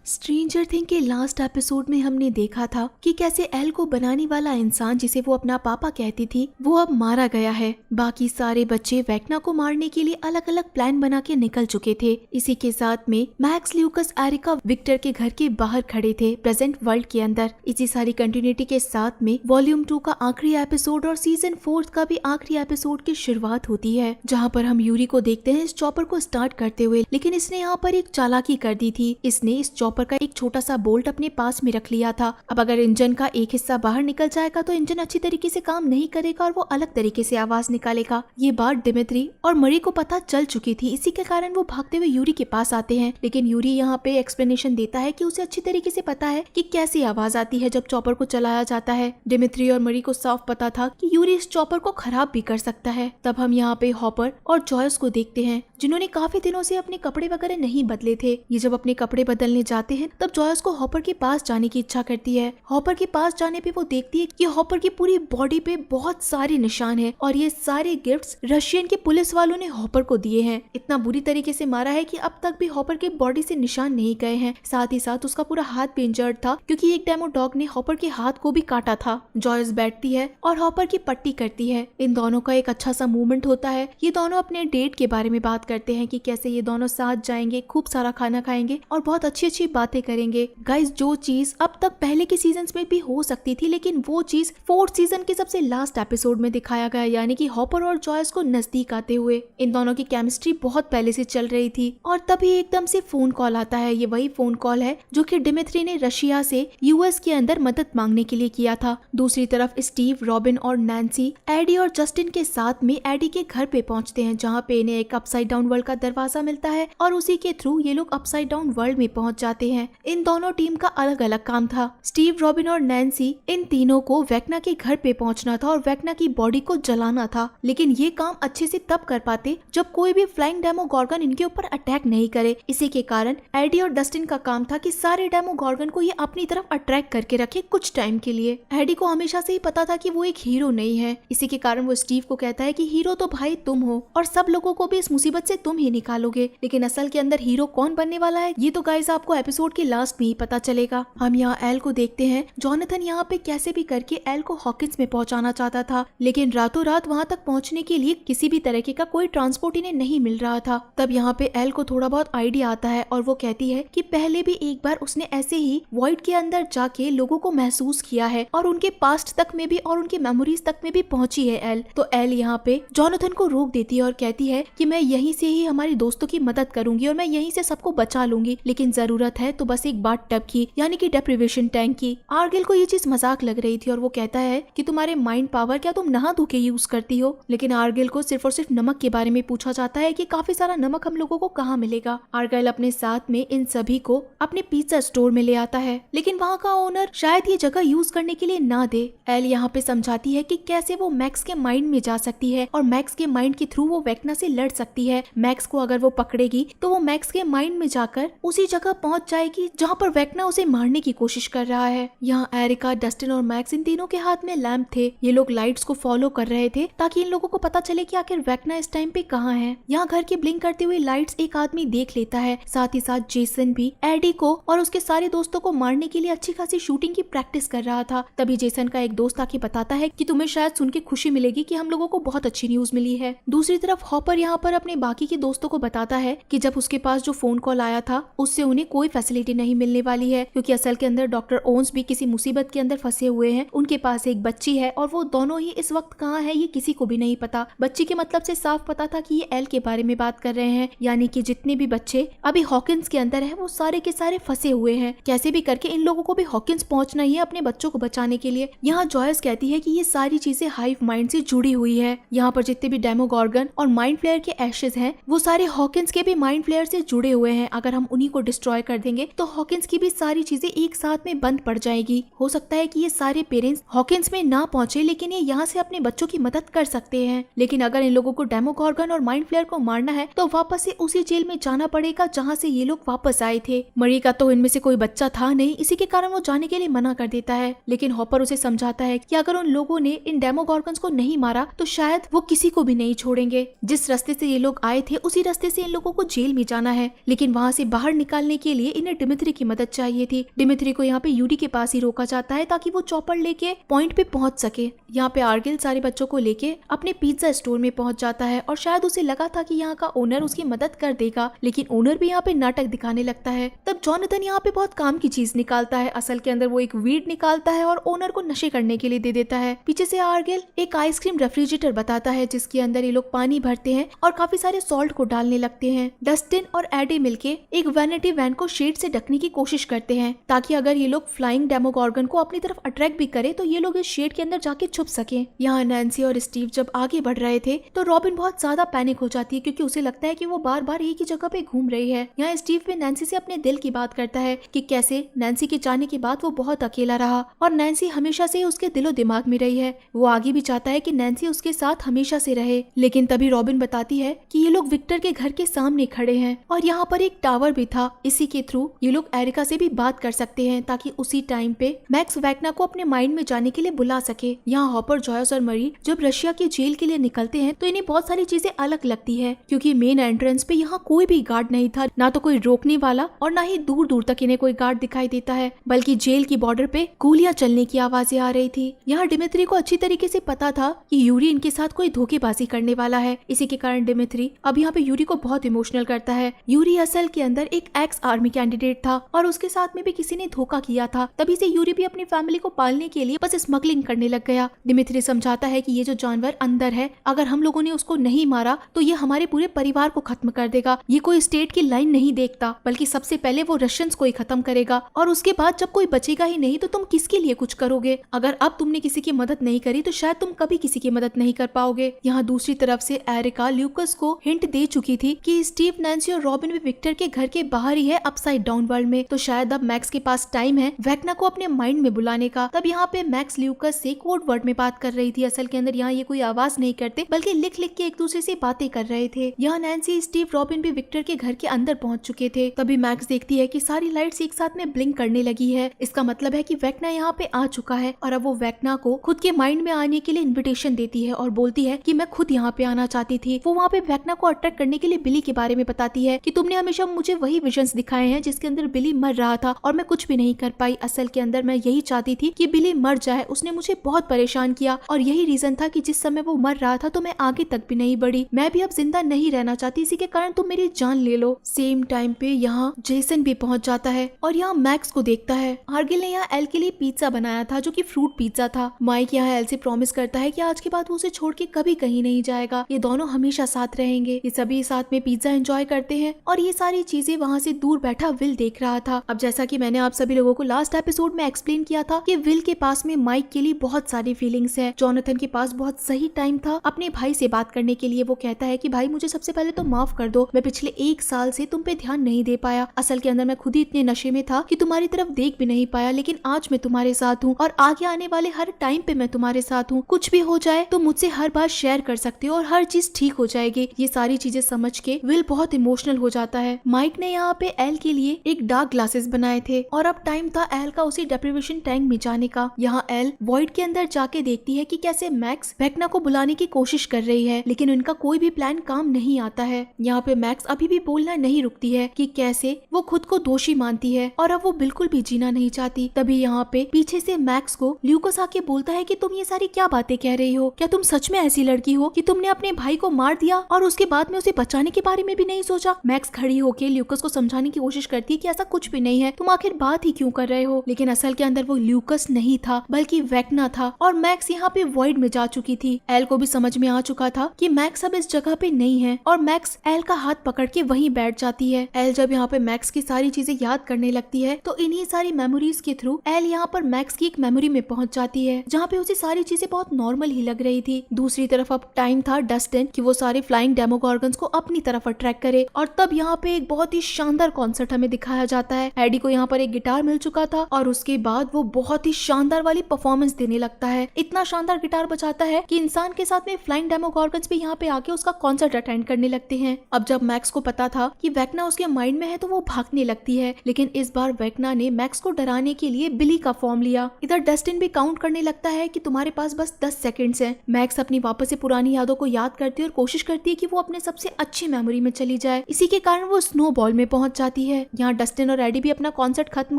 Stranger thing के last episode में हमने देखा था कि कैसे एल को बनाने वाला इंसान जिसे वो अपना पापा कहती थी वो अब मारा गया है। बाकी सारे बच्चे वेक्ना को मारने के लिए अलग अलग प्लान बना के निकल चुके थे। इसी के साथ में मैक्स, ल्यूकस, एरिका विक्टर के घर के बाहर खड़े थे प्रेजेंट वर्ल्ड के अंदर। इसी सारी कंटिन्यूटी के साथ में वॉल्यूम 2 का आखिरी एपिसोड और सीजन 4 का भी आखिरी एपिसोड की शुरुआत होती है, जहाँ पर हम यूरी को देखते हैं इस चॉपर को स्टार्ट करते हुए। लेकिन इसने यहाँ पर एक चालाकी कर दी थी। इसने इस चॉपर का एक छोटा सा बोल्ट अपने पास में रख लिया था। अब अगर इंजन का एक हिस्सा बाहर निकल जाएगा तो इंजन अच्छी तरीके से काम नहीं करेगा और वो अलग तरीके से आवाज निकालेगा। ये बात डिमित्री और मरी को पता चल चुकी थी। इसी के कारण वो भागते हुए यूरी के पास आते हैं। लेकिन यूरी यहाँ पे एक्सप्लेनेशन देता है कि उसे अच्छी तरीके से पता है कि कैसी आवाज आती है जब चॉपर को चलाया जाता है। डिमित्री और मरी को साफ पता था कि यूरी इस चॉपर को खराब भी कर सकता है। तब हम यहाँ पे हॉपर और जॉयस को देखते हैं जिन्होंने काफी दिनों से अपने कपड़े वगैरह नहीं बदले थे। ये जब अपने कपड़े बदलने जाते हैं तब जॉयस को हॉपर के पास जाने की इच्छा करती है। हॉपर के पास जाने पे वो देखती है कि हॉपर की पूरी बॉडी पे बहुत सारे निशान हैं और ये सारे गिफ्ट्स रशियन के पुलिस वालों ने हॉपर को दिए हैं। इतना बुरी तरीके से मारा है कि अब तक भी हॉपर के बॉडी से निशान नहीं गए हैं। साथ ही साथ उसका पूरा हाथ भी इंजर्ड था क्योंकि एक डेमो डॉग ने हॉपर के हाथ को भी काटा था। जॉयस बैठती है और हॉपर की पट्टी करती है। इन दोनों का एक अच्छा सा मूवमेंट होता है। ये दोनों अपने डेट के बारे में बात करते हैं कि कैसे ये दोनों साथ जाएंगे, खूब सारा खाना खाएंगे और बहुत अच्छी अच्छी बातें करेंगे। गाइस, जो चीज अब तक पहले के सीजन्स में भी हो सकती थी लेकिन वो चीज 4th सीजन के सबसे लास्ट एपिसोड में दिखाया गया, यानी कि हॉपर और जॉयस को नजदीक आते हुए। इन दोनों की केमिस्ट्री बहुत पहले से चल रही थी और तभी एकदम से फोन कॉल आता है। ये वही फोन कॉल है जो कि डिमित्री ने रशिया से यूएस के अंदर मदद मांगने के लिए किया था। दूसरी तरफ स्टीव, रॉबिन और नैन्सी एडी और जस्टिन के साथ में एडी के घर पे पहुंचते हैं, जहाँ पे इन्हें एक अपसाइड डाउन वर्ल्ड का दरवाजा मिलता है और उसी के थ्रू ये लोग अपसाइड डाउन वर्ल्ड में पहुंच जाते हैं। इन दोनों टीम का अलग अलग काम था। स्टीव, रॉबिन और नैन्सी इन तीनों को वेक्ना के घर पे पहुंचना था और वेक्ना की बॉडी को जलाना था। लेकिन ये काम अच्छे से तब कर पाते जब कोई भी फ्लाइंग डेमोगॉर्गन इनके ऊपर अटैक नहीं करे। इसी के कारण एडी और डस्टिन का काम था कि सारे डेमोगॉर्गन को ये अपनी तरफ अट्रैक्ट करके रखे कुछ टाइम के लिए। एडी को हमेशा से ही पता था कि वो एक हीरो नहीं है। इसी के कारण वो स्टीव को कहता है कि हीरो तो भाई तुम हो और सब लोगों को भी इस मुसीबत से तुम ही निकालोगे। लेकिन असल के अंदर हीरो कौन बनने वाला है ये तो गाइस आपको एपिसोड के लास्ट में ही पता चलेगा। हम यहाँ एल को देखते हैं। जॉनथन यहाँ पे कैसे भी करके एल को हॉकिंस में पहुंचाना चाहता था, लेकिन रातों रात वहाँ तक पहुँचने के लिए किसी भी तरीके का कोई ट्रांसपोर्ट इन्हें नहीं मिल रहा था। तब यहाँ पे एल को थोड़ा बहुत आइडिया आता है और वो कहती है कि पहले भी एक बार उसने ऐसे ही वॉइड के अंदर जाके लोगों को महसूस किया है और उनके पास्ट तक में भी और उनके मेमोरीज तक में भी पहुंची है एल। तो एल यहाँ पे जॉनथन को रोक देती है और कहती है कि मैं यहीं से ही हमारे दोस्तों की मदद करूंगी और मैं यहीं से सबको बचा लूंगी, लेकिन जरूरत है तो बस एक बात टब की, यानी कि डेप्रिवेशन टैंक की। आर्गिल को ये चीज मजाक लग रही थी और वो कहता है कि तुम्हारे माइंड पावर क्या तुम नहा धो के यूज करती हो। लेकिन आर्गिल को सिर्फ और सिर्फ नमक के बारे में पूछा जाता है कि काफी सारा नमक हम लोगों को कहाँ मिलेगा। आर्गिल अपने साथ में इन सभी को अपने पिज्जा स्टोर में ले आता है, लेकिन वहाँ का ओनर शायद ये जगह यूज करने के लिए ना दे। एल यहाँ पे समझाती है कि कैसे वो मैक्स के माइंड में जा सकती है और मैक्स के माइंड के थ्रू वो वेक्ना से लड़ सकती है। मैक्स को अगर वो पकड़ेगी तो वो मैक्स के माइंड में जाकर उसी जगह पहुंच जाएगी जहाँ पर वेक्ना उसे मारने की कोशिश कर रहा है। यहाँ एरिका, डस्टिन और मैक्स इन तीनों के हाथ में लैंप थे। ये लोग लाइट्स को फॉलो कर रहे थे ताकि इन लोगों को पता चले कि आखिर वेक्ना इस टाइम पे कहाँ है। यहाँ घर की ब्लिंक करती हुई लाइट्स एक आदमी देख लेता है। साथ ही साथ जेसन भी एडी को और उसके सारे दोस्तों को मारने के लिए अच्छी खासी शूटिंग की प्रैक्टिस कर रहा था। तभी जेसन का एक दोस्त आके बताता है कि तुम्हें शायद सुन के खुशी मिलेगी कि हम लोगों को बहुत अच्छी न्यूज मिली है। दूसरी तरफ हॉपर यहाँ पर अपने बाकी के दोस्तों को बताता है कि जब उसके पास जो फोन कॉल आया था उससे उन्हें कोई फैसिलिटी नहीं मिलने वाली है, क्योंकि असल के अंदर डॉक्टर ओन्स भी किसी मुसीबत के अंदर फंसे हुए हैं। उनके पास एक बच्ची है और वो दोनों ही इस वक्त कहाँ है ये किसी को भी नहीं पता। बच्ची के मतलब से साफ पता था कि ये एल के बारे में बात कर रहे हैं, यानी कि जितने भी बच्चे अभी हॉकिंस के अंदर है वो सारे के सारे फंसे हुए हैं। कैसे भी करके इन लोगों को भी हॉकिंस पहुंचना ही है अपने बच्चों को बचाने के लिए। यहाँ जॉयस कहती है कि ये सारी चीजें हाइव माइंड से जुड़ी हुई है। यहाँ पर जितने भी डेमोगॉर्गन और माइंड फ्लेयर के एशेज हैं वो सारे हॉकिंस के भी माइंड फ्लेयर से जुड़े हुए हैं। अगर हम उन्हीं को डिस्ट्रॉय कर देंगे तो हॉकिंस की भी सारी चीजें एक साथ में बंद पड़ जाएगी। हो सकता है कि ये सारे पेरेंट्स हॉकिंस में ना पहुंचे, लेकिन ये यहाँ से अपने बच्चों की मदद कर सकते हैं। लेकिन अगर इन लोगों को डेमोगॉर्गन और माइंड फ्लेयर को मारना है तो वापस से उसी जेल में जाना पड़ेगा जहाँ से ये लोग वापस आए थे। मरी का तो इनमें से कोई बच्चा था नहीं, इसी के कारण वो जाने के लिए मना कर देता है। लेकिन हॉपर उसे समझाता है कि अगर उन लोगों ने इन डेमोगॉर्गन्स को नहीं मारा तो शायद वो किसी को भी नहीं छोड़ेंगे। जिस रास्ते से ये लोग आए थे उसी रास्ते से इन लोगों को जेल में जाना है, लेकिन वहाँ से बाहर निकालने के लिए इन्हें डिमित्री की मदद चाहिए थी। डिमित्री को यहाँ पे यूरी के पास ही रोका जाता है ताकि वो चॉपर लेके पॉइंट पे पहुंच सके। यहाँ पे आर्गिल सारे बच्चों को लेके अपने पिज्जा स्टोर में पहुंच जाता है और शायद उसे लगा था कि यहाँ का ओनर उसकी मदद कर देगा, लेकिन ओनर भी यहाँ पे नाटक दिखाने लगता है। तब जॉनथन यहाँ पे बहुत काम की चीज निकालता है। असल के अंदर वो एक वीड निकालता है और ओनर को नशे करने के लिए दे देता है। पीछे से आर्गिल एक आइसक्रीम रेफ्रिजरेटर बताता है जिसके अंदर ये लोग पानी भरते हैं और काफी सारे सॉल्ट को डालने लगते हैं। डस्टिन और एडी मिलके एक वैनिटी वैन को शेड से ढकने की कोशिश करते हैं ताकि अगर ये लोग फ्लाइंग डेमोगॉर्गन को अपनी तरफ अट्रैक्ट भी करे तो ये लोग इस शेड के अंदर जाके छुप सके। यहाँ नैन्सी और स्टीव जब आगे बढ़ रहे थे तो रॉबिन बहुत ज्यादा पैनिक हो जाती है क्योंकि उसे लगता है कि वो बार बार एक ही जगह पे घूम रही है। यहाँ स्टीव भी नैन्सी से अपने दिल की बात करता है कि कैसे नैन्सी के जाने के बाद वो बहुत अकेला रहा और नैन्सी हमेशा से उसके दिलो दिमाग में रही है। वो आगे भी चाहता है कि नैन्सी उसके साथ हमेशा से रहे, लेकिन तभी रॉबिन बताती है कि ये लोग विक्टर के घर के सामने खड़े हैं और यहाँ पर एक टावर भी था। इसी के थ्रू ये लोग एरिका से भी बात कर सकते हैं ताकि उसी टाइम पे मैक्स वैक्ना को अपने माइंड में जाने के लिए बुला सके। यहाँ हॉपर, जॉयस और मरी जब रशिया की जेल के लिए निकलते हैं तो इन्हें बहुत सारी चीजें अलग लगती है क्योंकि मेन एंट्रेंस पे यहाँ कोई भी गार्ड नहीं था, ना तो कोई रोकने वाला और ना ही दूर दूर तक इन्हें कोई गार्ड दिखाई देता है, बल्कि जेल की बॉर्डर पे गोलियां चलने की आवाजें आ रही थी। यहाँ डिमित्री को अच्छी तरीके से पता था कि यूरी इनके साथ कोई धोखेबाजी करने वाला है। इसी के कारण डिमित्री अब यहाँ पे यूरी को बहुत इमोशनल करता है। यूरी असल के अंदर एक एक्स आर्मी कैंडिडेट था और उसके साथ में भी किसी ने धोखा किया था, तभी से यूरी भी अपनी फैमिली को पालने के लिए बस स्मगलिंग करने लग गया। डिमित्री समझाता है कि ये जो जानवर अंदर है, अगर हम लोगों ने उसको नहीं मारा तो ये हमारे पूरे परिवार को खत्म कर देगा। ये कोई स्टेट की लाइन नहीं देखता, बल्कि सबसे पहले वो रशियंस को ही खत्म करेगा और उसके बाद जब कोई बचेगा ही नहीं तो तुम किसके लिए कुछ करोगे। अगर अब तुमने किसी की मदद नहीं करी तो शायद तुम कभी किसी की मदद नहीं कर पाओगे। यहाँ दूसरी तरफ से एरिका ल्यूकस को हिंट दे चुकी थी कि स्टीव, नैन्सी और रॉबिन भी विक्टर के घर के बाहर ही है अपसाइड डाउन वर्ल्ड में, तो शायद अब मैक्स के पास टाइम है वैक्ना को अपने माइंड में बुलाने का। तब यहाँ पे मैक्स ल्यूकस से कोड वर्ड में बात कर रही थी। असल के अंदर यहाँ ये कोई आवाज नहीं करते बल्कि लिख लिख के एक दूसरे से बातें कर रहे थे। यहाँ नैन्सी, स्टीव, रॉबिन भी विक्टर के घर के अंदर पहुंच चुके थे। तभी मैक्स देखती है कि सारी लाइट्स एक साथ में ब्लिंक करने लगी है। इसका मतलब है कि वैक्ना यहाँ पे आ चुका है और अब वो वैक्ना को खुद के माइंड में आने के लिए इन्विटेशन देती है और बोलती है कि मैं खुद यहाँ पे आना चाहती थी। वो वहाँ पे वैक्ना को अट्रैक्ट करने के लिए बिली के बारे में बताती है कि तुमने हमेशा मुझे वही विजन्स दिखाए हैं जिसके अंदर बिली मर रहा था और मैं कुछ भी नहीं कर पाई। असल के अंदर मैं यही चाहती थी कि बिली मर जाए, उसने मुझे बहुत परेशान किया और यही रीजन था कि जिस समय वो मर रहा था तो मैं आगे तक भी नहीं बढ़ी। मैं भी अब जिंदा नहीं रहना चाहती, इसी के कारण तुम मेरी जान ले लो। सेम टाइम पे यहाँ जेसन भी पहुंच जाता है और यहाँ मैक्स को देखता है। आर्गिल ने यहाँ एल के लिए पिज्जा बनाया था जो कि फ्रूट पिज्जा था। माइक यहाँ एल से प्रॉमिस करता है कि आज के बाद वो उसे छोड़ के कभी कहीं नहीं जाएगा, ये दोनों हमेशा साथ रहेंगे। ये सभी साथ में पिज्जा एंजॉय करते हैं और ये सारी चीजें वहाँ से दूर बैठा विल देख रहा था। अब जैसा कि मैंने आप सभी लोगों को लास्ट एपिसोड में एक्सप्लेन किया था कि विल के पास में माइक के लिए बहुत सारी फीलिंग्स है। जॉनथन के पास बहुत सही टाइम था अपने भाई से बात करने के लिए। वो कहता है कि भाई मुझे सबसे पहले तो माफ कर दो, मैं पिछले 1 साल से तुम पे ध्यान नहीं दे पाया। असल के अंदर मैं खुद ही इतने नशे में था कि तुम्हारी तरफ देख भी नहीं पाया, लेकिन आज मैं तुम्हारे साथ हूँ और आगे आने वाले हर टाइम पे मैं तुम्हारे साथ हूँ। कुछ भी हो जाए तो मुझसे हर बात शेयर कर सकते हो और हर चीज ठीक हो जाएगी। ये सारी चीजें समझ के विल बहुत इमोशनल हो जाता है। माइक ने यहाँ पे एल के लिए एक डार्क ग्लासेस बनाए थे और अब टाइम था एल का उसी डेप्रिवेशन टैंक में जाने का। यहाँ एल वॉइड के अंदर जाके देखती है कि कैसे मैक्स वैक्ना को बुलाने की कोशिश कर रही है, लेकिन उनका कोई भी प्लान काम नहीं आता है। यहाँ पे मैक्स अभी भी बोलना नहीं रुकती है कि कैसे वो खुद को दोषी मानती है और अब वो बिल्कुल भी जीना नहीं चाहती। तभी यहाँ पे पीछे से मैक्स को ल्यूकस आके बोलता है कि तुम ये सारी क्या बातें कह रही हो? क्या तुम सच में ऐसी लड़की हो कि तुमने अपने भाई को मार दिया और उसके बाद में उसे बचाने के बारे में भी नहीं सोचा? मैक्स खड़ी होके ल्यूकस को समझाने की कोशिश करती है कि ऐसा कुछ भी नहीं है, तुम आखिर बात ही क्यों कर रहे हो? लेकिन असल के अंदर वो ल्यूकस नहीं था बल्कि वैक्ना था और मैक्स यहाँ पे वॉइड में जा चुकी थी। एल को भी समझ में आ चुका था कि मैक्स अब इस जगह पे नहीं है और मैक्स एल का हाथ पकड़ के वहीं बैठ जाती है। एल जब यहाँ पे मैक्स की सारी चीजें याद करने लगती है तो इन्हीं सारी मेमोरीज के थ्रू एल यहाँ पर मैक्स की एक मेमोरी में पहुंच जाती है जहाँ पे उसे सारी चीजें बहुत नॉर्मल ही लग रही थी। दूसरी तरफ अब टाइम था डस्टिन कि वो सारे फ्लाइंग डेमोगॉर्गन्स को अपनी तरफ अट्रैक्ट करे और तब यहाँ पे एक बहुत ही शानदार कॉन्सर्ट हमें दिखाया जाता है। एडी को यहाँ पर एक गिटार मिल चुका था और उसके बाद वो बहुत ही शानदार वाली परफॉर्मेंस देने लगता है। इतना शानदार गिटार बजाता है कि इंसान के साथ में फ्लाइंग डेमोगॉर्गन्स भी यहाँ पे आके उसका कॉन्सर्ट अटेंड करने लगते हैं। अब जब मैक्स को पता था कि वैक्ना उसके माइंड में है तो वो भागने लगती है, लेकिन इस बार वैक्ना ने मैक्स को डराने के लिए बिली का फॉर्म लिया। इधर डस्टिन भी काउंट करने लगता है कि तुम्हारे पास बस 10 सेकंड्स हैं। मैक्स अपनी वापस से पुरानी यादों को याद करती है और कोशिश करती है कि वो अपने सबसे अच्छी मेमोरी में चली जाए। इसी के कारण वो स्नोबॉल में पहुंच जाती है। यहाँ डस्टिन और एडी भी अपना कॉन्सर्ट खत्म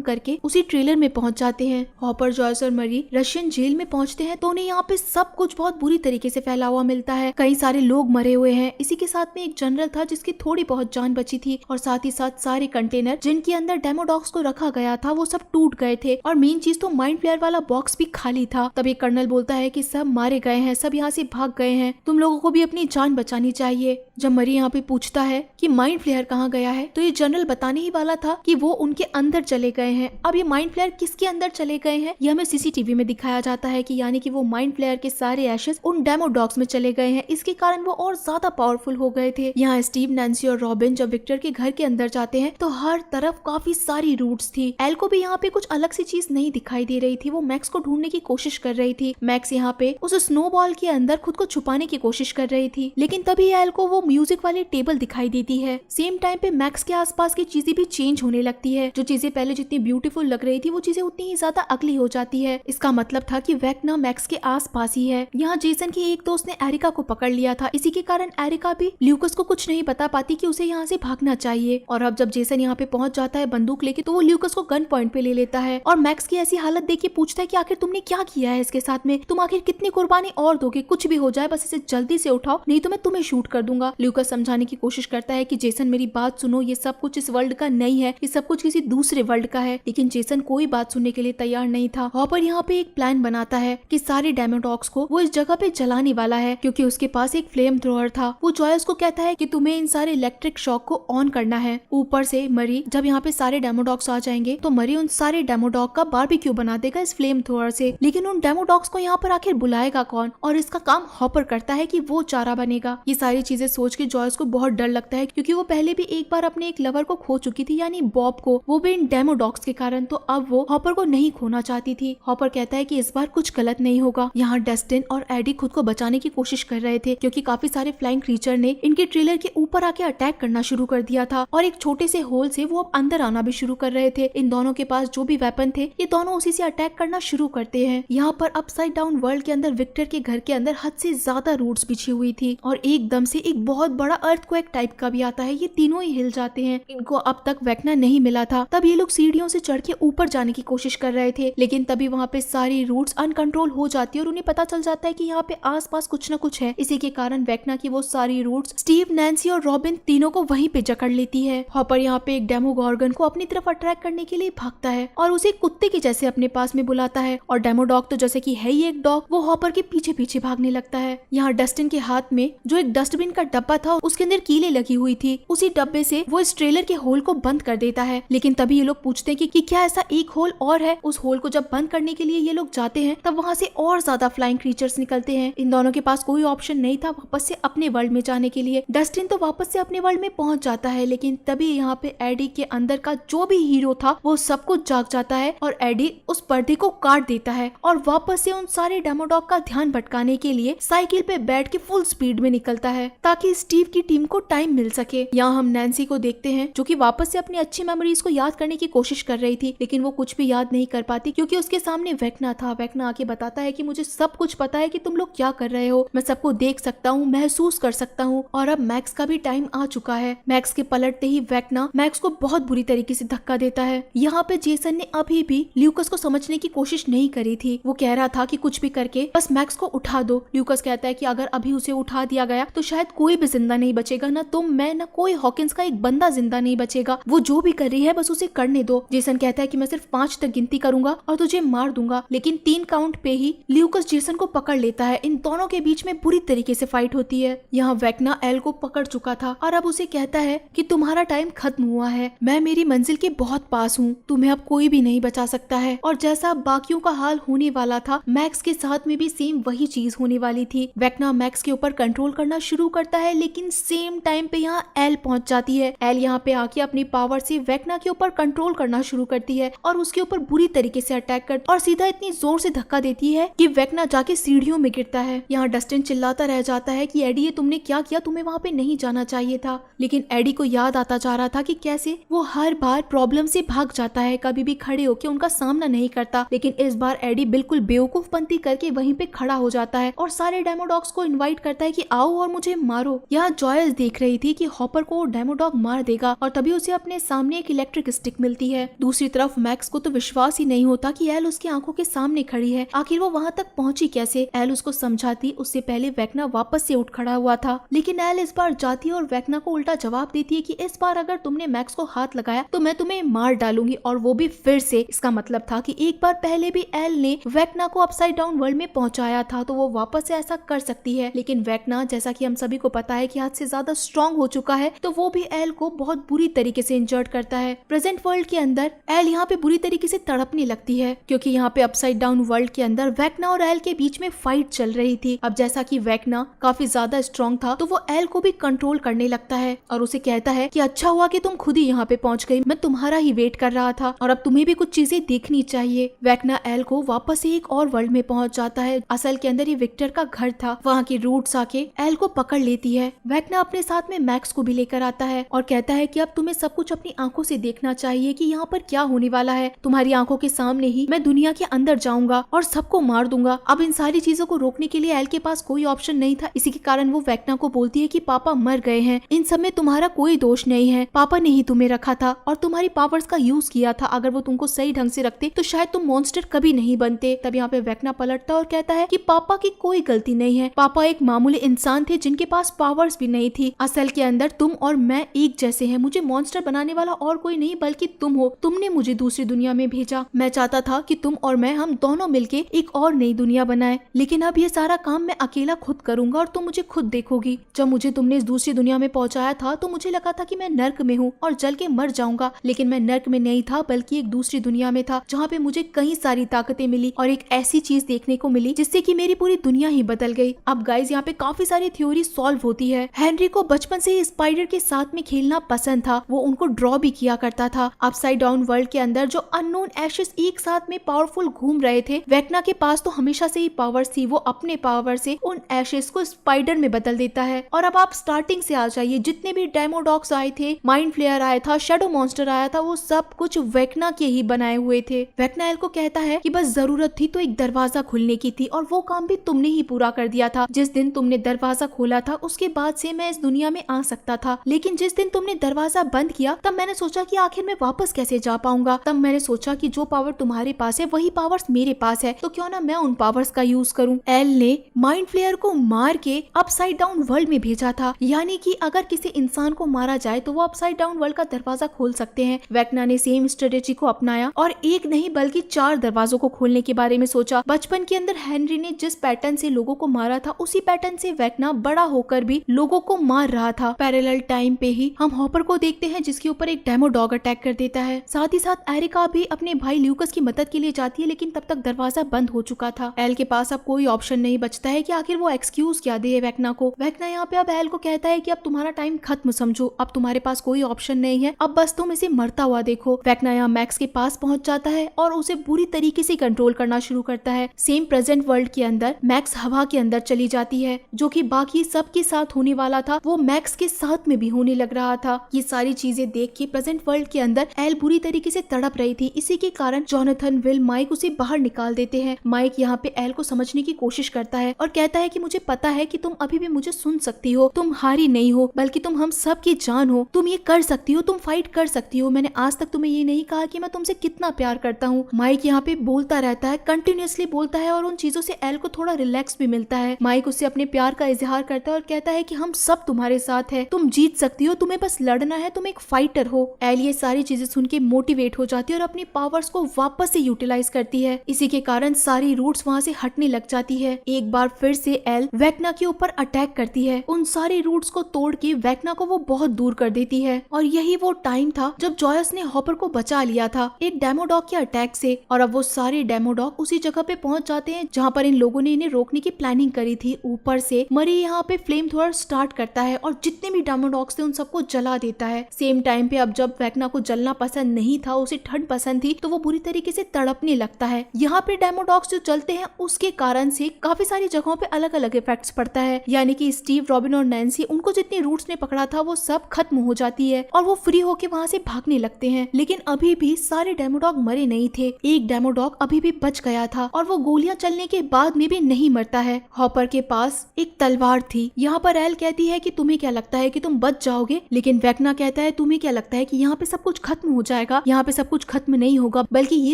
करके उसी ट्रेलर में पहुंच जाते हैं। हॉपर, जॉयस और मरी रशियन जेल में पहुंचते हैं तो उन्हें यहाँ पे सब कुछ बहुत बुरी तरीके से फैला हुआ मिलता है। कई सारे लोग मरे हुए हैं। इसी के साथ में एक जनरल था जिसकी थोड़ी बहुत जान बची थी और साथ ही साथ सारे कंटेनर जिनके अंदर डेमोडॉग्स को रखा गया था वो सब टूट गए थे और मेन चीज तो माइंड फ्लेयर वाला बॉक्स भी खाली था। तब एक कर्नल बोलता है कि सब मारे गए हैं, सब यहाँ से भाग गए हैं, तुम लोगों को भी अपनी जान बचानी चाहिए। जब मरी यहाँ पे पूछता है कि माइंड फ्लेयर कहाँ गया है तो ये जनरल बताने ही वाला था कि वो उनके अंदर चले गए हैं। अब ये माइंड फ्लेयर किसके अंदर चले गए हैं ये हमें सीसीटीवी में दिखाया जाता है कि यानी कि वो माइंड फ्लेयर के सारे एशेस उन डेमोडॉग्स में चले गए हैं। इसके कारण वो और ज्यादा पावरफुल हो गए थे। यहाँ स्टीव, नैन्सी और रॉबिन जब विक्टर के घर के अंदर जाते हैं तो हर तरफ काफी सारी रूट्स थी। एल को भी यहाँ पे कुछ अलग सी चीज नहीं दिखाई दे रही थी। वो मैक्स को ढूंढने की कोशिश कर रही थी। मैक्स यहाँ पे उस स्नोबॉल के अंदर खुद को छुपाने की कोशिश कर रही थी, लेकिन तभी एल को वो म्यूजिक वाली टेबल दिखाई देती है। सेम टाइम पे मैक्स के आसपास की चीजें भी चेंज होने लगती है। जो चीजें पहले जितनी ब्यूटीफुल लग रही थी वो चीजें उतनी ही ज्यादा अगली हो जाती है। इसका मतलब था कि वेक्ना मैक्स के आसपास ही है। यहाँ जेसन के एक दोस्त ने एरिका को पकड़ लिया था। इसी के कारण एरिका भी ल्यूकस को कुछ नहीं बता पाती कि उसे यहाँ से भागना चाहिए। और अब जब जेसन यहाँ पे पहुंच जाता है बंदूक लेके तो वो ल्यूकस को गन पॉइंट पे ले लेता है और मैक्स की ऐसी हालत देख के पूछता है कि आखिर तुमने क्या किया है इसके साथ में, तुम आखिर कितनी कुर्बानी और दोगे, कुछ भी हो जाए बस इसे जल्दी से उठाओ नहीं तो मैं तुम्हें शूट कर दूंगा। ल्यूकस समझाने की कोशिश करता है कि जेसन मेरी बात सुनो, ये सब कुछ इस वर्ल्ड का नहीं है, ये सब कुछ किसी दूसरे वर्ल्ड का है। लेकिन जेसन कोई बात सुनने के लिए तैयार नहीं था। हॉपर यहाँ पे एक प्लान बनाता है कि सारे डेमोडॉग्स को वो इस जगह पे जलाने वाला है क्योंकि उसके पास एक फ्लेम थ्रोअर था। वो जॉयस को कहता है कि तुम्हें इन सारे इलेक्ट्रिक शॉक को ऑन करना है। ऊपर से मरी, जब यहाँ पे सारे डेमोडॉग्स आ जाएंगे तो मरी उन सारे डेमोडॉग का बारबेक्यू बना देगा इस फ्लेम थ्रोअर से। लेकिन उन डेमोडॉग्स को यहाँ पर आखिर बुलाएगा कौन, और इसका काम हॉपर करता है कि वो चारा बनेगा। ये सारी चीजें सोच के जॉयस को बहुत डर लगता है क्योंकि वो पहले भी एक बार अपने एक लवर को खो चुकी थी यानी बॉब को, वो भी इन डेमोडॉग्स के कारण। तो अब वो हॉपर को नहीं खोना चाहती थी। हॉपर कहता है कि इस बार कुछ गलत नहीं होगा। यहाँ डस्टिन और एडी खुद को बचाने की कोशिश कर रहे थे क्योंकि काफी सारे फ्लाइंग क्रीचर ने इनके ट्रेलर के ऊपर आके अटैक करना शुरू कर दिया था और एक छोटे से होल से वो अब अंदर आना भी शुरू कर रहे थे। इन दोनों के पास जो भी वेपन थे ये दोनों उसी से अटैक करना शुरू करते हैं। यहाँ पर अपसाइड डाउन वर्ल्ड के अंदर विक्टर के घर के अंदर हद से ज्यादा रूट्स बिछी हुई थी और एकदम से एक बहुत बड़ा अर्थक्वेक टाइप का भी आता है। ये तीनों ही हिल जाते हैं। इनको अब तक वेक्ना नहीं मिला था। तब ये लोग सीढ़ियों से चढ़ के ऊपर जाने की कोशिश कर रहे थे, लेकिन तभी वहाँ पे सारी रूट्स अनकंट्रोल हो जाती है और उन्हें पता चल जाता है कि यहाँ पे आसपास कुछ न कुछ है। इसी के कारण वेक्ना की वो सारी रूट्स स्टीव, नैन्सी और रॉबिन तीनों को वहीं पे जकड़ लेती है। हॉपर यहाँ पे एक डेमोगॉर्गन को अपनी तरफ अट्रैक्ट करने के लिए भागता है और उसे कुत्ते के जैसे अपने पास में बुलाता है और डेमोडॉग तो जैसे कि है ही एक डॉग, वो हॉपर के पीछे पीछे भागने लगता है। यहाँ डस्टिन के हाथ में जो एक डस्टबिन का डब्बा था उसके अंदर कीलें लगी हुई थी। उसी डब्बे से वो इस ट्रेलर के होल को बंद कर देता है। लेकिन तभी ये लोग पूछते हैं कि क्या ऐसा एक होल और है। उस होल को जब बंद करने के लिए ये लोग जाते हैं तब वहाँ से और ज्यादा फ्लाइंग क्रीचर्स निकलते हैं। इन दोनों के पास कोई ऑप्शन नहीं था वापस से अपने वर्ल्ड में जाने के लिए। डस्टिन तो वापस से अपने वर्ल्ड में पहुंच जाता है, लेकिन तभी यहाँ पे एडी के अंदर का जो भी हीरो था वो सब कुछ जाग जाता है और एडी उस पर्दे को काट देता है और वापस से उन सारे डेमोडॉग का ध्यान भटकाने के लिए साइकिल पे बैठ के फुल स्पीड में निकलता है ताकि स्टीव की टीम को टाइम मिल सके। यहाँ हम नैन्सी को देखते हैं जो कि वापस से अपनी अच्छी मेमोरीज को याद करने की कोशिश कर रही थी, लेकिन वो कुछ भी याद नहीं कर पाती क्योंकि उसके सामने वेक्ना था। वेक्ना आके बताता है कि मुझे सब कुछ पता है कि तुम लोग क्या कर रहे हो, मैं सबको देख सकता हूँ, महसूस कर सकता हूँ और अब मैक्स का भी टाइम आ चुका है। मैक्स के पलटते ही वेक्ना मैक्स को बहुत बुरी तरीके से धक्का देता है। यहाँ पे जेसन ने अभी भी ल्यूकस को समझने की कोशिश नहीं करी थी। वो कह रहा था कि कुछ भी करके बस मैक्स को उठा दो। ल्यूकस कहता है कि अगर अभी उसे उठा दिया गया तो शायद कोई भी जिंदा नहीं बचेगा, ना तुम, मैं, ना कोई हॉकिंस का एक बंदा जिंदा नहीं बचेगा। वो जो भी कर रही है बस उसे करने दो। जेसन कहता है कि मैं सिर्फ 5 तक गिनती करूंगा और तुझे मार दूंगा, लेकिन 3 काउंट पे ही ल्यूकस जेसन को पकड़ लेता है। इन दोनों के बीच में बुरी तरीके से फाइट होती है। यहाँ वेक्ना एल को पकड़ चुका था और अब उसे कहता है कि तुम्हारा टाइम खत्म हुआ है, मैं मेरी मंजिल के बहुत पास हूँ, तुम्हें अब कोई भी नहीं बचा सकता है। और जैसा बाकियों का हाल होने वाला था मैक्स के साथ में भी सेम वही चीज होने वाली थी। वेक्ना मैक्स के ऊपर कंट्रोल करना शुरू करता है, लेकिन सेम टाइम पे यहाँ एल पहुंच जाती है। एल यहाँ पे आके अपनी पावर से वेक्ना के ऊपर कंट्रोल करना शुरू करती है और उसके ऊपर बुरी तरीके से अटैक कर और सीधा इतनी जोर से धक्का देती है कि वेक्ना जाके सीढ़ियों में गिरता है। यहाँ डस्टिन चिल्लाता रह जाता है कि एडी ये तुमने क्या किया, तुम्हें वहाँ पे नहीं जाना चाहिए था। लेकिन एडी को याद आता जा रहा था कि कैसे वो हर बार प्रॉब्लम से भाग जाता है, कभी भी खड़े होकर उनका सामना नहीं करता। लेकिन इस बार एडी बिल्कुल बेवकूफपंती करके वहीं पे खड़ा हो जाता है और सारे डेमोडॉग्स को इनवाइट करता है कि आओ और मुझे मारो। यहाँ जॉयस देख रही थी कि हॉपर को डेमोडॉग मार देगा और तभी उसे उसे अपने सामने एक इलेक्ट्रिक स्टिक मिलती है। दूसरी तरफ मैक्स को तो विश्वास ही नहीं होता कि एल उसकी आंखों के सामने खड़ी है। आखिर वो वहाँ तक पहुंची कैसे? एल उसको समझाती उससे पहले वेक्ना वापस से उठ खड़ा हुआ था, लेकिन एल इस बार जाती है और वेक्ना को उल्टा जवाब देती है कि इस बार अगर तुमने मैक्स को हाथ लगाया तो मैं तुम्हें मार डालूंगी, और वो भी फिर से। इसका मतलब था कि एक बार पहले भी एल ने वेक्ना को अपसाइड डाउन वर्ल्ड में पहुंचाया था, तो वो वापस से ऐसा कर सकती है। लेकिन वेक्ना, जैसा कि हम सभी को पता है कि हद से ज्यादा स्ट्रॉन्ग हो चुका है, तो वो भी एल को बहुत बुरी तरीके से इंजर्ड करता है। प्रेजेंट वर्ल्ड के अंदर एल यहाँ पे बुरी तरीके से तड़पने लगती है, क्योंकि यहाँ पे अपसाइड डाउन वर्ल्ड के अंदर वेक्ना और एल के बीच में फाइट चल रही थी। अब जैसा कि वेक्ना काफी ज्यादा स्ट्रॉन्ग था, तो वो एल को भी कंट्रोल करने लगता है और उसे कहता है कि अच्छा हुआ कि तुम खुद ही यहाँ पे पहुंच गई, मैं तुम्हारा ही वेट कर रहा था और अब तुम्हें भी कुछ चीजें देखनी चाहिए। वेक्ना एल को वापस से एक और वर्ल्ड में पहुंच जाता है। असल के अंदर ये विक्टर का घर था। वहाँ की रूट्स आके एल को पकड़ लेती है। वेक्ना अपने साथ में मैक्स को भी लेकर आता है और कहता है कि अब तुम्हें सब कुछ अपनी आंखों से देखना चाहिए कि यहाँ पर क्या होने वाला है। तुम्हारी आंखों के सामने ही मैं दुनिया के अंदर जाऊंगा और सबको मार दूंगा। अब इन सारी चीजों को रोकने के लिए एल के पास कोई ऑप्शन नहीं था। इसी के कारण वो वेक्ना को बोलती है कि पापा मर गए हैं, इन सब में तुम्हारा कोई दोष नहीं है, पापा ने ही तुम्हें रखा था और तुम्हारी पावर्स का यूज किया था। अगर वो तुमको सही ढंग से रखते तो शायद तुम मॉन्स्टर कभी नहीं बनते। तब यहाँ पे वेक्ना पलटता और कहता है कि पापा की कोई गलती नहीं है, पापा एक मामूली इंसान थे जिनके पास पावर्स भी नहीं थी। असल के अंदर तुम और मैं एक जैसे हैं, मुझे मॉन्स्टर बनाने वाला और कोई नहीं बल्कि तुम हो। तुमने मुझे दूसरी दुनिया में भेजा, मैं चाहता था कि तुम और मैं, हम दोनों मिलके एक और नई दुनिया बनाए, लेकिन अब ये सारा काम मैं अकेला खुद करूंगा और तुम मुझे खुद देखोगी। जब मुझे तुमने इस दूसरी दुनिया में पहुंचाया था तो मुझे लगा था कि मैं नर्क में हूँ और जल के मर जाऊंगा, लेकिन मैं नर्क में नहीं था बल्कि एक दूसरी दुनिया में था, जहाँ पे मुझे कई सारी ताकतें मिली और एक ऐसी चीज देखने को मिली जिससे कि मेरी पूरी दुनिया ही बदल गई। अब गाइस यहाँ पे काफी सारी थ्योरी सॉल्व होती है। हेनरी को बचपन से ही स्पाइडर के साथ में खेलना पसंद था, वो उनको ड्रॉ भी किया करता था। अपसाइड डाउन वर्ल्ड के अंदर जो अननोन एशेस एक साथ में पावरफुल घूम रहे थे, वेक्ना के पास तो हमेशा से ही पावर्स थी। वो अपने पावर से उन एशेस को स्पाइडर में बदल देता है। और अब आप स्टार्टिंग से आ जाइए, जितने भी डेमोडॉग्स आए थे, माइंड फ्लेयर आया था, शैडो मॉन्स्टर आया था, वो सब कुछ वेक्ना के ही बनाए हुए थे। वेक्ना एल को कहता है कि बस जरूरत थी तो एक दरवाजा खुलने की थी और वो काम भी तुमने ही पूरा कर दिया था। जिस दिन तुमने दरवाजा खोला था उसके बाद से मैं इस दुनिया में आ सकता था, लेकिन जिस दिन तुमने दरवाजा बंद किया तब मैंने सोचा कि आखिर मैं वापस कैसे जा पाऊंगा। तब मैंने सोचा कि जो पावर तुम्हारे पास है वही पावर्स मेरे पास है, तो क्यों ना मैं उन पावर्स का यूज करूं। एल ने माइंड फ्लेयर को मार के अपसाइड डाउन वर्ल्ड में भेजा था, यानी कि अगर किसी इंसान को मारा जाए तो वो अपसाइड डाउन वर्ल्ड का दरवाजा खोल सकते हैं। वेक्ना ने सेम स्ट्रेटेजी को अपनाया और एक नहीं बल्कि 4 दरवाजों को खोलने के बारे में सोचा। बचपन के अंदर हेनरी ने जिस पैटर्न से लोगों को मारा था उसी पैटर्न से वेक्ना बड़ा होकर भी लोगों को मार रहा था। पैरेलल टाइम पे ही हम हॉपर को देखते हैं जिसके ऊपर एक डेमो डॉग अटैक कर देता है। साथ ही साथ एरिका भी अपने भाई ल्यूकस की मदद के लिए जाती है, लेकिन तब तक दरवाजा बंद हो चुका था। एल के पास अब कोई ऑप्शन नहीं बचता है कि आखिर वो एक्सक्यूज क्या दे वेक्ना को। वेक्ना यहाँ पे अब एल को कहता है कि अब तुम्हारा टाइम खत्म समझो, अब तुम्हारे पास कोई ऑप्शन नहीं है, अब बस तुम इसे मरता हुआ देखो। वेक्ना यहाँ मैक्स के पास पहुंच जाता है और उसे बुरी तरीके से कंट्रोल करना शुरू करता है। सेम प्रेजेंट वर्ल्ड के अंदर मैक्स हवा के अंदर चली जाती है, जो कि बाकी सबके साथ होने वाला था वो मैक्स के साथ में भी होने लग रहा था। ये सारी चीजें देख के प्रेजेंट वर्ल्ड के अंदर एल बुरी तरीके से तड़प रही थी। इसी के कारण जोनाथन, विल, माइक उसे बाहर निकाल देते हैं। माइक यहाँ पे एल को समझने की कोशिश करता है और कहता है कि मुझे पता है कि तुम अभी भी मुझे सुन सकती हो, तुम हारी नहीं हो बल्कि तुम हम सब की जान हो, तुम ये कर सकती हो, तुम फाइट कर सकती हो। मैंने आज तक तुम्हें ये नहीं कहा कि मैं तुमसे कितना प्यार करता हूँ। माइक यहाँ पे बोलता रहता है, कंटिन्यूअसली बोलता है और उन चीजों से एल को थोड़ा रिलैक्स भी मिलता है। माइक उससे अपने प्यार का इजहार करता है और कहता है कि हम सब तुम्हारे साथ है, तुम जीत सकती हो, तुम्हें बस लड़ना है, तुम एक फाइटर हो। एल ये सारी चीजें सुन के मोटिवेट हो जाती है और अपनी पावर्स को वापस से यूटिलाइज करती है। इसी के कारण सारी रूट्स वहाँ से हटने लग जाती है। एक बार फिर से एल वेक्ना के ऊपर अटैक करती है। उन सारी रूट्स को तोड़ के वेक्ना को वो बहुत दूर कर देती है और यही वो टाइम था जब जॉयस ने हॉपर को बचा लिया था एक डेमोडॉग के अटैक से। और अब वो सारे डेमोडॉग उसी जगह पे पहुंच जाते हैं जहाँ पर इन लोगों ने इन्हें रोकने की प्लानिंग करी थी। ऊपर से मरी यहाँ पे फ्लेम थ्रोअर स्टार्ट करता है और जितने भी डेमोडॉग्स थे उन सबको जला देता है। सेम टाइम पे अब जब वेक्ना को जलना पसंद नहीं था, उसे ठंड पसंद थी, तो वो बुरी तरीके से तड़पने लगता है। यहाँ पे डेमोडॉग्स जो चलते हैं उसके कारण से काफी सारी जगहों पे अलग अलग इफेक्ट्स पड़ता है, यानी कि स्टीव, रॉबिन और नैन्सी, उनको जितनी रूट्स ने पकड़ा था वो सब खत्म हो जाती है और वो फ्री होके वहाँ से भागने लगते हैं। लेकिन अभी भी सारे डेमोडॉग मरे नहीं थे, एक डेमोडॉग अभी भी बच गया था और वो गोलियां चलने के बाद में भी नहीं मरता है। हॉपर के पास एक तलवार थी। यहाँ पर एल कहती है कि तुम्हें क्या लगता है कि तुम बच जाओगे, लेकिन वेक्ना कहता है तुम्हें क्या लगता है कि यहाँ पे सब कुछ खत्म हो जाएगा? यहाँ पे सब कुछ खत्म नहीं होगा, बल्कि ये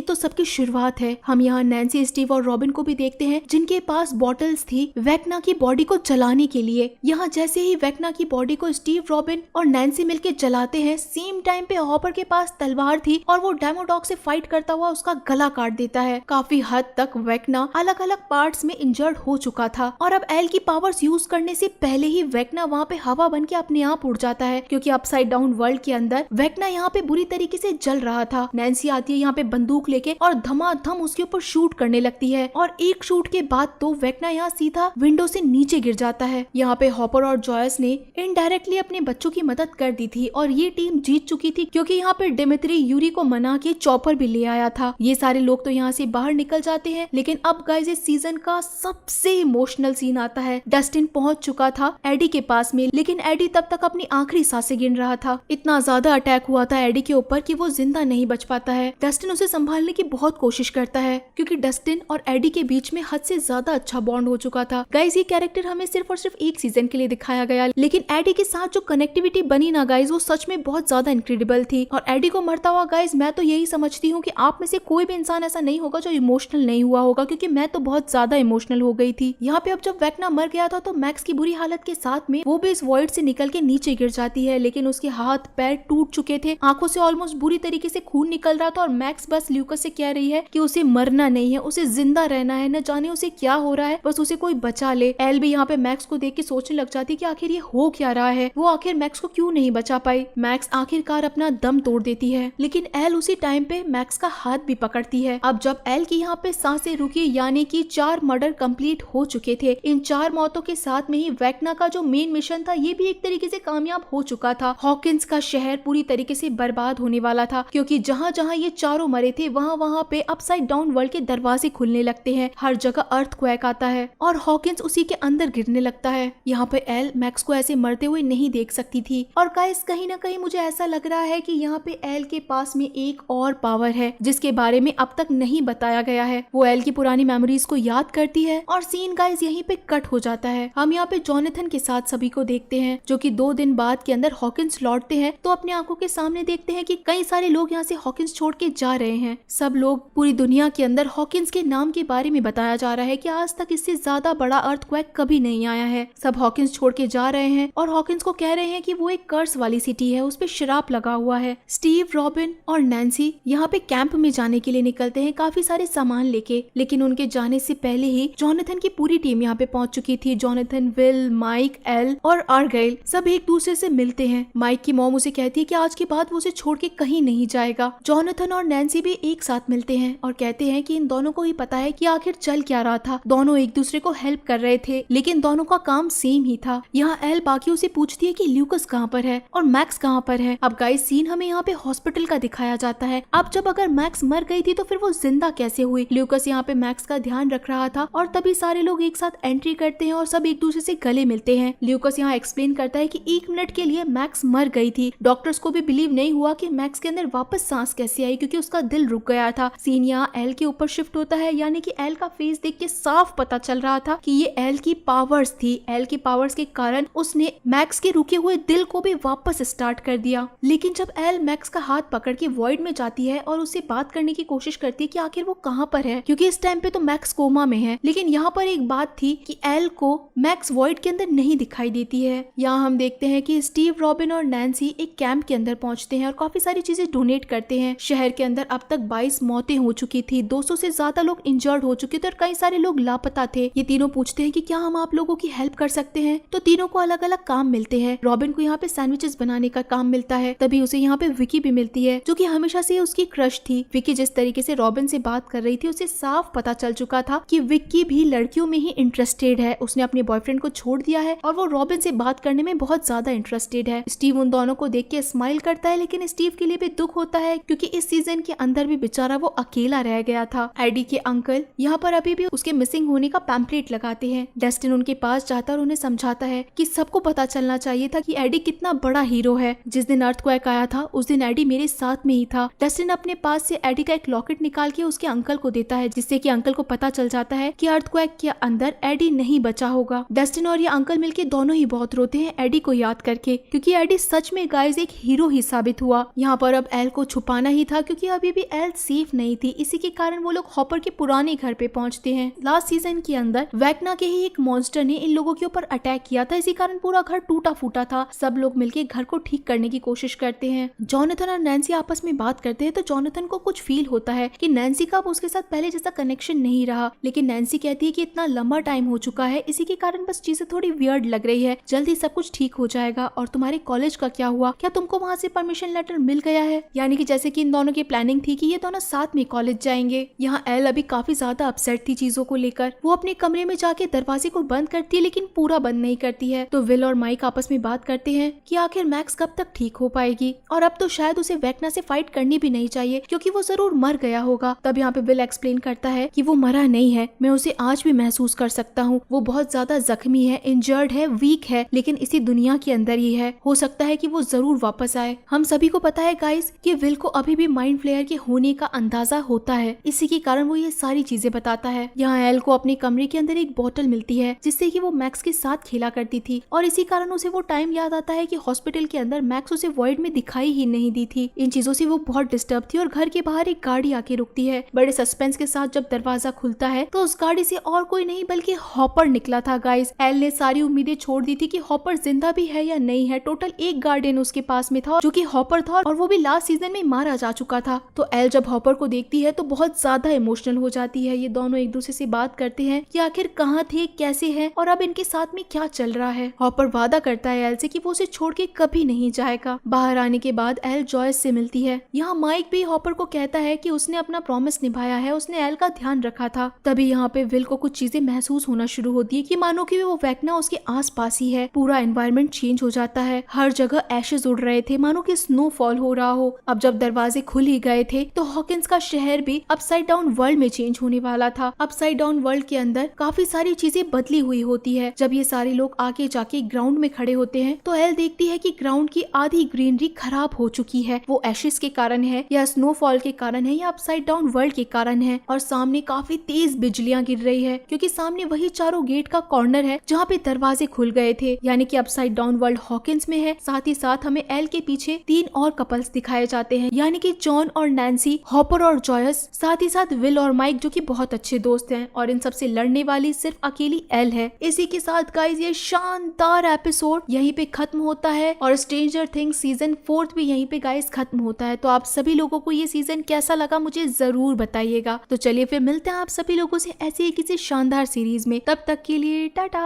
तो सबकी शुरुआत है। हम यहाँ नैन्सी, स्टीव और रॉबिन को भी देखते हैं जिनके पास बॉटल्स थी वेक्ना की बॉडी को जलाने के लिए। यहाँ जैसे ही वेक्ना की बॉडी को स्टीव, रॉबिन और नैन्सी मिलके जलाते हैं, सेम टाइम पे हॉपर के पास तलवार थी और वो डेमोडॉग से फाइट करता हुआ उसका गला काट देता है। काफी हद तक वेक्ना अलग अलग पार्ट्स में इंजर्ड हो चुका था और अब एल की पावर्स यूज करने से पहले ही वेक्ना वहाँ पे हवा बन के अपने आप उड़ जाता है, क्योंकि अपसाइड डाउन वर्ल्ड के अंदर वेक्ना यहाँ पे बुरी तरीके से जल रहा था। नैन्सी आती है यहाँ पे बंदूक लेके और धमाधम उसके ऊपर शूट करने लगती है और एक शूट के बाद तो वेक्ना यहाँ सीधा विंडो से नीचे गिर जाता है। यहाँ पे हॉपर और जॉयस ने इनडायरेक्टली अपने बच्चों की मदद कर दी थी और ये टीम जीत चुकी थी, क्योंकि यहाँ पे डिमित्री यूरी को मना के चॉपर भी ले आया था। ये सारे लोग तो यहाँ से बाहर निकल जाते हैं, लेकिन अब गाइस इस सीजन का सबसे इमोशनल सीन आता है। डस्टिन पहुंच चुका था एडी के पास में, लेकिन एडी तब तक अपनी आखिरी सांसें गिन रहा था। इतना ज्यादा अटैक हुआ था एडी के ऊपर कि वो जिंदा नहीं बच पाता है। डस्टिन उसे संभालने की बहुत कोशिश करता है, क्योंकि डस्टिन और एडी के बीच में हद से ज्यादा अच्छा बॉन्ड हो चुका था। गाइस ये कैरेक्टर हमें सिर्फ और सिर्फ एक सीजन के लिए दिखाया गया, लेकिन एडी के साथ जो कनेक्टिविटी बनी ना गाइस, वो सच में बहुत ज्यादा इनक्रेडिबल थी। और एडी को मरता हुआ गाइस मैं तो यही समझती हूँ कि आप में से कोई भी इंसान ऐसा नहीं होगा जो इमोशनल नहीं हुआ होगा, क्योंकि मैं तो बहुत ज्यादा इमोशनल हो गई थी। यहाँ पे अब जब वेक्ना मर गया था तो मैक्स की बुरी हालत के साथ में वो भी इस वॉइड से निकल के नीचे गिर जाती है, लेकिन उसके हाथ पैर टूट चुके थे, आंखों से ऑलमोस्ट बुरी तरीके से खून निकल रहा था और मैक्स बस ल्यूकस से कह रही है कि उसे मरना नहीं है, उसे जिंदा रहना है, न जाने उसे क्या हो रहा है, बस उसे कोई बचा ले। एल भी यहाँ पे मैक्स को देख के सोचने लग जाती कि आखिर ये हो क्या रहा है, वो आखिर मैक्स को क्यों नहीं बचा पाई। मैक्स आखिरकार अपना दम तोड़ देती है, लेकिन एल उसी टाइम पे मैक्स का हाथ भी पकड़ती है। अब जब एल की यहाँ पे सांसें रुकी, यानी कि 4 मर्डर कंप्लीट हो चुके थे, इन 4 मौतों के साथ में ही वेक्ना का जो मेन मिशन था ये भी एक तरीके से कामयाब हो चुका था। हॉकिंस का शहर पूरी तरीके से बर्बाद होने वाला था, क्योंकि जहाँ जहाँ ये चारों मरे थे वहाँ पे अपसाइड डाउन वर्ल्ड के दरवाजे खुलने लगते हैं, हर जगह अर्थक्वेक आता है और हॉकिंस उसी के अंदर गिरने लगता है। यहाँ पे एल मैक्स को ऐसे मरते हुए नहीं देख सकती थी और गाइस कहीं ना कहीं मुझे ऐसा लग रहा है कि यहाँ पे एल के पास में एक और पावर है जिसके बारे में अब तक नहीं बताया गया है। वो एल की पुरानी मेमोरीज को याद करती है और सीन गाइस यहीं पे कट हो जाता है। हम यहाँ पे जॉनथन के साथ सभी को देखते हैं, जो कि 2 दिन बाद के अंदर हॉकिंस लौटते हैं तो अपने आंखों के सामने देखते हैं कि कई सारे लोग यहाँ से हॉकिंस छोड़ के जा रहे हैं। सब लोग पूरी दुनिया के अंदर हॉकिंस के नाम के बारे में बताया जा रहा है कि आज तक इससे ज्यादा बड़ा अर्थक्वेक कभी नहीं आया है। सब हॉकिंस छोड़ के जा रहे हैं और हॉकिंस को कह रहे हैं कि वो एक कर्स वाली सिटी है, उस पे श्राप लगा हुआ है। स्टीव, रॉबिन और नैन्सी यहाँ पे कैंप में जाने के लिए निकलते हैं काफी सारे सामान लेके, लेकिन उनके जाने से पहले ही जॉनथन की पूरी टीम यहाँ पे पहुंच चुकी थी। जॉनथन, विल, माइक, एल और आर्गाइल सब एक दूसरे से मिलते हैं। माइक की मॉम उसे कहती है कि आज के बाद वो उसे छोड़ के कहीं नहीं जाएगा। जॉनथन और नैन्सी भी एक साथ मिलते हैं और कहते हैं कि इन दोनों को ही पता है कि आखिर चल क्या रहा था। दोनों एक दूसरे को हेल्प कर रहे थे, लेकिन दोनों का काम सेम ही था। यहाँ एल बाकियों से पूछती है कि ल्यूकस कहाँ पर है और मैक्स कहाँ पर है। अब गाइस सीन हमें यहाँ पे हॉस्पिटल का दिखाया जाता है। अब जब अगर मैक्स मर गई थी तो फिर वो जिंदा कैसे हुई? ल्यूकस यहाँ पे मैक्स का ध्यान रख रहा था और तभी सारे लोग एक साथ एंट्री करते हैं और सब एक दूसरे से गले मिलते हैं। ल्यूकस यहाँ एक्सप्लेन करता है कि 1 मिनट के लिए मैक्स मर गई थी। डॉक्टर्स को भी बिलीव नहीं हुआ कि मैक्स के अंदर वापस सांस कैसे आई, क्योंकि उसका दिल रुक गया था। सीन यहाँ एल के ऊपर शिफ्ट होता है, यानी कि एल का फेस देख के साफ पता चल रहा था कि ये एल की पावर्स थी। एल की पावर्स के कारण उसने मैक्स के रुके हुए दिल को भी वापस स्टार्ट कर दिया। लेकिन जब एल मैक्स का हाथ पकड़ के वॉइड में जाती है और उससे बात करने की कोशिश करती है कि आखिर वो कहाँ पर है, क्योंकि इस टाइम पे तो मैक्स कोमा में है। लेकिन यहाँ पर एक बात थी कि एल को मैक्स वॉइड के अंदर नहीं दिखाई देती है। यहाँ हम देखते हैं कि स्टीव, रॉबिन और नैन्सी एक कैंप के अंदर पहुंचते हैं और काफी सारी चीजें डोनेट करते हैं। शहर के अंदर अब तक 22 मौतें हो चुकी थी, 200 से ज्यादा लोग इंजर्ड हो चुके थे और कई सारे लोग लापता थे। ये तीनों पूछते हैं कि क्या हम आप लोगों की हेल्प कर सकते हैं, तो तीनों को अलग अलग काम मिलते हैं। रॉबिन को यहाँ पे सैंडविचेस बनाने का काम मिलता है, तभी उसे यहाँ पे विकी भी मिलती है, जो कि हमेशा से उसकी क्रश थी। विकी जिस तरीके से रॉबिन से बात कर रही थी उसे साफ पता चल चुका था कि विक्की भी लड़कियों में ही इंटरेस्टेड है। उसने अपने बॉयफ्रेंड को छोड़ दिया है और वो रॉबिन से बात करने में बहुत ज्यादा इंटरेस्टेड है। स्टीव उन दोनों को देख के स्माइल करता है, लेकिन स्टीव के लिए भी दुख होता है क्योंकि इस सीजन के अंदर भी बेचारा वो अकेला रह गया था। एडी के अंकल यहाँ पर अभी भी उसके मिसिंग होने का पैम्पलेट लगाते हैं। डस्टिन उनके पास जाता और उन्हें समझाता है कि सबको पता चलना चाहिए था कि एडी कितना बड़ा हीरो है। जिस दिन अर्थक्वेक आया था उस दिन एडी मेरे साथ में ही था। डस्टिन अपने पास से एडी का एक लॉकेट निकाल के उसके अंकल को देता है, जिससे कि अंकल को पता चल जाता है कि अर्थक्वेक के अंदर एडी नहीं बचा होगा। डस्टिन और ये अंकल मिलके दोनों ही बहुत रोते हैं एडी को याद करके, क्योंकि एडी सच में गाइस एक हीरो ही साबित हुआ। यहाँ पर अब एल को छुपाना ही था क्योंकि अभी भी एल सेफ नहीं थी। इसी के कारण वो लोग हॉपर के पुराने घर पे पहुंचते हैं। लास्ट सीजन के अंदर वेक्ना के ही एक मॉन्स्टर ने इन लोगों के ऊपर अटैक किया था, इसी कारण पूरा घर टूटा फूटा था। सब लोग मिलके घर को ठीक करने की कोशिश करते हैं। जॉनथन और नैन्सी आपस में बात करते हैं तो जॉनथन को कुछ फील होता है कि नैन्सी का अब उसके साथ पहले जैसा कनेक्शन नहीं रहा, लेकिन नैन्सी कहती है कि इतना लंबा टाइम हो चुका है, इसी के कारण बस चीजें थोड़ी वियर्ड लग रही है, जल्दी सब कुछ ठीक हो जाएगा। और तुम्हारे कॉलेज का क्या हुआ, क्या तुमको वहाँ से परमिशन लेटर मिल गया है? यानी कि जैसे कि इन दोनों की प्लानिंग थी कि ये दोनों साथ में कॉलेज जाएंगे। यहाँ एल अभी काफी ज्यादा अपसेट थी चीजों को लेकर। वो अपने कमरे में जाके दरवाजे को बंद करती है लेकिन पूरा बंद नहीं करती है। तो विल और माइक आपस में बात करते हैं कि आखिर मैक्स कब तक ठीक हो पाएगी, और अब तो शायद उसे वेक्ना से फाइट करनी भी नहीं चाहिए क्योंकि वो जरूर मर गया होगा। तब यहाँ पे विल एक्सप्लेन करता है कि वो मरा नहीं है, मैं उसे आज भी महसूस कर सकता हूँ। वो बहुत ज्यादा जख्मी है, इंजर्ड है, वीक है, लेकिन इसी दुनिया के अंदर ही है। हो सकता है कि वो जरूर वापस आए। हम सभी को पता है गाइस कि विल को अभी भी माइंड फ्लेयर के होने का अंदाजा होता है, इसी के कारण वो ये सारी चीजें बताता है। यहाँ एल को अपने कमरे के अंदर एक बोतल मिलती है जिससे कि वो मैक्स के साथ खेला करती थी, और इसी कारण उसे वो टाइम याद आता है कि हॉस्पिटल के अंदर मैक्स उसे वॉइड में दिखाई ही नहीं दी थी। इन चीजों से वो बहुत डिस्टर्ब थी और घर के बाहर एक गाड़ी आके रुकती है। बड़े सस्पेंस के साथ जब दरवाजा खुलता है तो उस गाड़ी से और कोई नहीं बल्कि हॉपर निकला था। गाइस एल ने सारी उम्मीदें छोड़ दी थी कि हॉपर जिंदा भी है या नहीं है। टोटल एक गार्डियन उसके पास में था जो कि हॉपर था, और वो भी लास्ट सीजन में मारा जा चुका था। तो एल जब हॉपर को देखती है तो बहुत ज्यादा इमोशनल हो जाती है। ये दोनों एक दूसरे से बात करते हैं कि आखिर कहाँ थे, कैसे हैं, और अब इनके साथ में क्या चल रहा है। हॉपर वादा करता है एल से कि वो उसे छोड़ के कभी नहीं जाएगा। बाहर आने के बाद एल जॉयस से मिलती है। यहाँ माइक भी हॉपर को कहता है कि उसने अपना प्रॉमिस निभाया है, उसने एल का ध्यान रखा था। तभी यहाँ पे विल को कुछ चीजें महसूस होना शुरू होती है कि मानो कि वो वेक्ना उसके आसपास ही है। पूरा एनवायरनमेंट चेंज हो जाता है, हर जगह एशेस उड़ रहे थे, मानो कि स्नोफॉल हो रहा हो। अब जब दरवाजे खुल ही गए थे तो हॉकिंस का शहर भी अपसाइड डाउन वर्ल्ड में चेंज होने वाला था। अपसाइड डाउन वर्ल्ड के अंदर काफी सारी चीजें बदली हुई होती है। जब ये सारे लोग आगे जाके ग्राउंड में खड़े होते हैं तो एल देखती है कि ग्राउंड की आधी ग्रीनरी खराब हो चुकी है। वो एशेस के कारण है या स्नोफॉल के कारण है या अपसाइड डाउन वर्ल्ड के कारण है। और सामने काफी तेज बिजलियां गिर रही है क्योंकि सामने वही चारों गेट का कॉर्नर है जहाँ पे दरवाजे खुल गए थे। यानी कि अपसाइड डाउन वर्ल्ड हॉकिंस में है। साथ ही साथ हमें एल के पीछे 3 और कपल्स दिखाए जाते हैं, यानी कि जॉन और नैन्सी, हॉपर और जॉयस, साथ ही साथ विल और माइक जो कि बहुत अच्छे दोस्त हैं। और इन सबसे लड़ने वाली सिर्फ अकेली एल है। इसी के साथ गाइस ये शानदार एपिसोड यहीं पे खत्म होता है और स्ट्रेंजर थिंग्स सीजन 4 भी यहीं पे गाइस खत्म होता है। तो आप सभी लोगों को ये सीजन कैसा लगा मुझे जरूर बताइएगा। तो चलिए फिर मिलते हैं आप सभी लोगों से ऐसे ही किसी शानदार सीरीज में। तब तक के लिए टाटा।